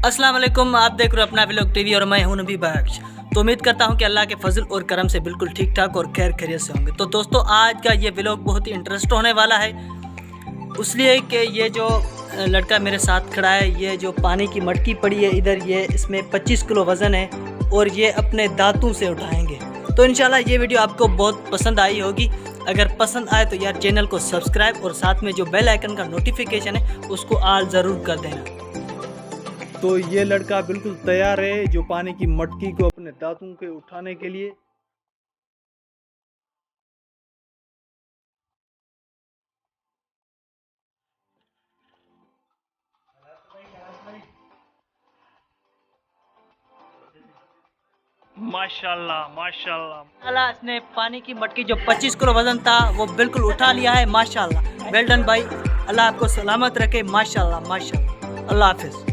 अस्सलाम वालेकुम, आप देख रहे हो अपना व्लॉग टीवी और मैं हूं नबी बख्श। तो उम्मीद करता हूं कि अल्लाह के फजल और करम से बिल्कुल ठीक ठाक और खैर खैरियत से होंगे। तो दोस्तों, आज का ये व्लॉग बहुत ही इंटरेस्ट होने वाला है, इसलिए कि ये जो लड़का मेरे साथ खड़ा है, ये जो पानी की मटकी पड़ी है इधर, ये इसमें 25 किलो वज़न है और ये अपने दांतों से उठाएंगे। तो इंशाल्लाह ये वीडियो आपको बहुत पसंद आई होगी। अगर पसंद आए तो यार चैनल को सब्सक्राइब और साथ में जो बेल आइकन का नोटिफिकेशन है उसको ऑल ज़रूर कर देना। तो ये लड़का बिल्कुल तैयार है जो पानी की मटकी को अपने दांतों के उठाने के लिए। माशाल्लाह माशाल्लाह, अल्लाह इसने पानी की मटकी जो 25 किलो वजन था वो बिल्कुल उठा लिया है। माशाल्लाह, वेल डन भाई, अल्लाह आपको सलामत रखे। माशाल्लाह माशाल्लाह, अल्लाह हाफिज़।